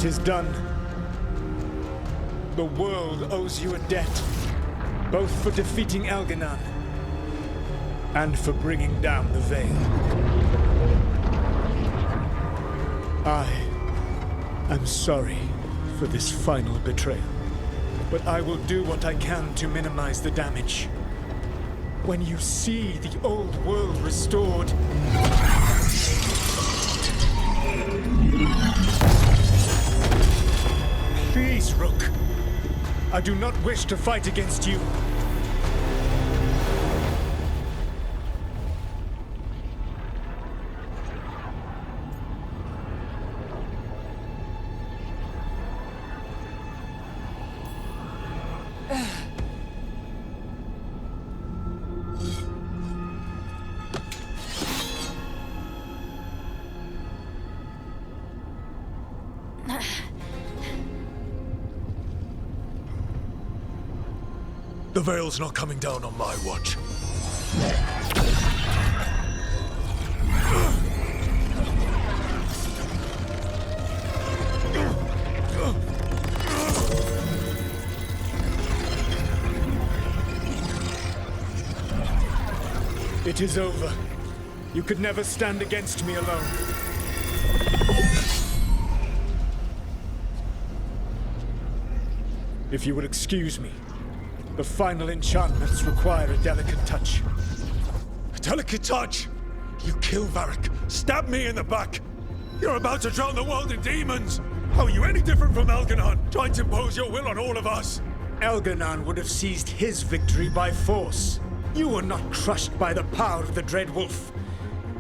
It is done. The world owes you a debt, both for defeating Elganon and for bringing down the Veil. I am sorry for this final betrayal, but I will do what I can to minimize the damage. When you see the old world restored, please, Rook. I do not wish to fight against you. The Veil's not coming down on my watch. It is over. You could never stand against me alone. If you will excuse me, the final enchantments require a delicate touch. A delicate touch? You kill Varric, stab me in the back. You're about to drown the world in demons. How are you any different from Elganon, trying to impose your will on all of us? Elganon would have seized his victory by force. You were not crushed by the power of the Dread Wolf.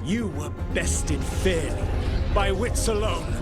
You were bested fairly, by wits alone.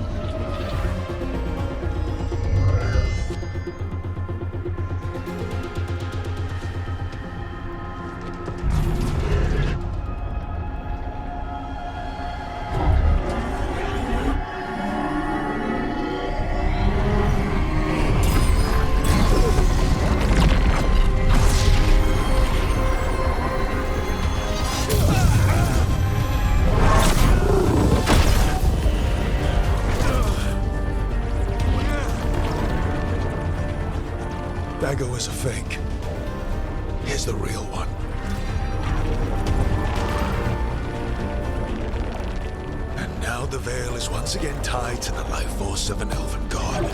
Dago is a fake. Here's the real one. And now the Veil is once again tied to the life force of an elven god.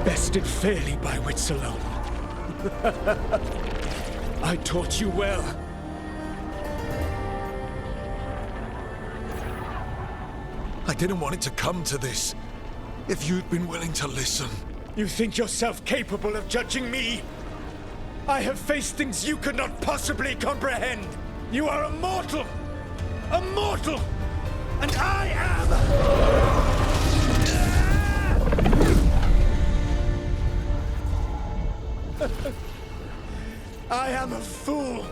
Bested fairly by wits alone. I taught you well. I didn't want it to come to this. If you'd been willing to listen. You think yourself capable of judging me? I have faced things you could not possibly comprehend. You are a mortal! A mortal! And I am... I am a fool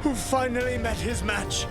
who finally met his match.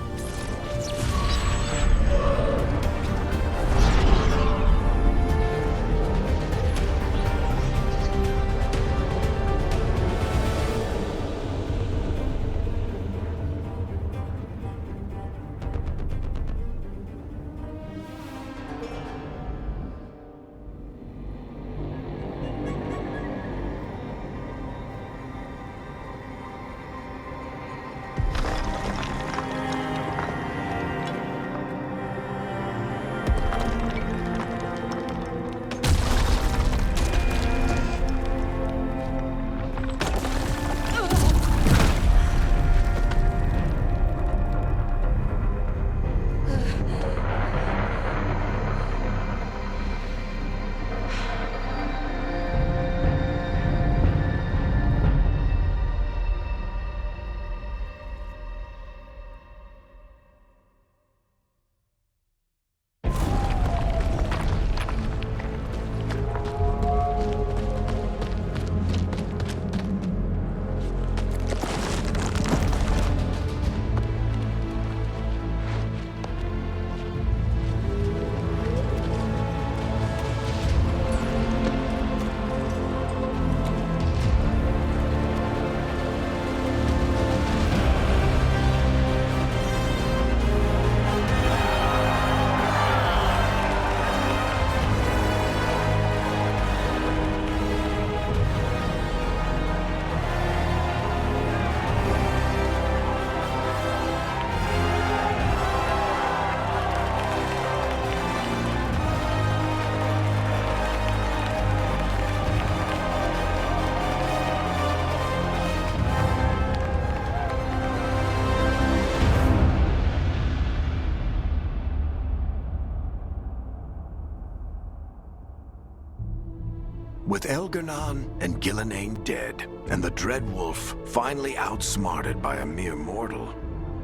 With Elgar'nan and Gillenane dead, and the Dread Wolf finally outsmarted by a mere mortal,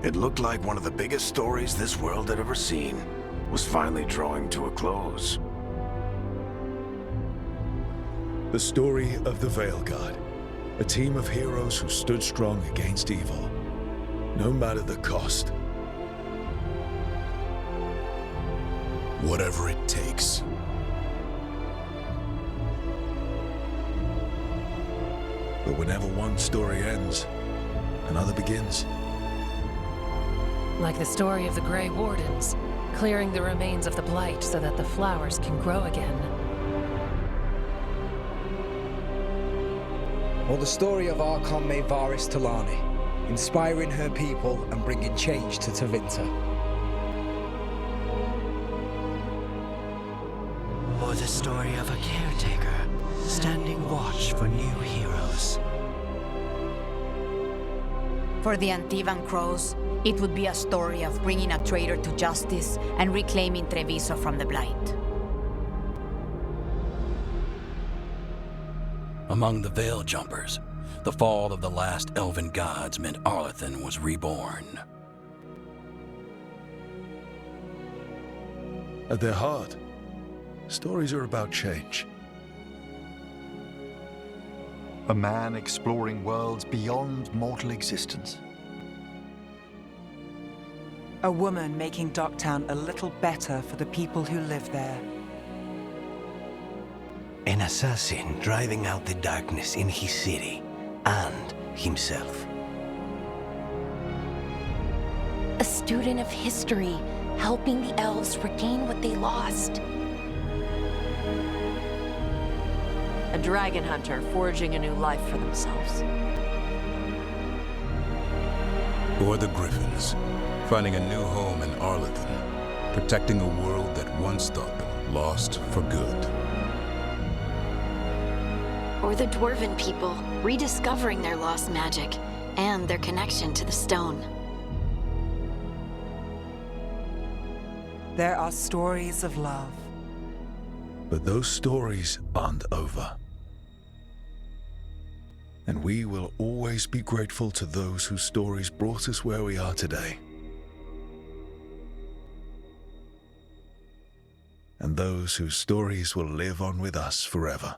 it looked like one of the biggest stories this world had ever seen was finally drawing to a close. The story of the Veilguard, a team of heroes who stood strong against evil, no matter the cost. Whatever it takes. But whenever one story ends, another begins. Like the story of the Grey Wardens, clearing the remains of the Blight so that the flowers can grow again. Or the story of Archon Maevaris Talani, inspiring her people and bringing change to Tevinter. Or the story of a caretaker, standing watch for new heroes. For the Antivan Crows, it would be a story of bringing a traitor to justice and reclaiming Treviso from the Blight. Among the Veil Jumpers, the fall of the last elven gods meant Arlathan was reborn. At their heart, stories are about change. A man exploring worlds beyond mortal existence. A woman making Docktown a little better for the people who live there. An assassin driving out the darkness in his city and himself. A student of history, helping the elves regain what they lost. A dragon hunter forging a new life for themselves. Or the Griffins, finding a new home in Arlathan, protecting a world that once thought them lost for good. Or the Dwarven people, rediscovering their lost magic and their connection to the stone. There are stories of love. But those stories aren't over. And we will always be grateful to those whose stories brought us where we are today. And those whose stories will live on with us forever.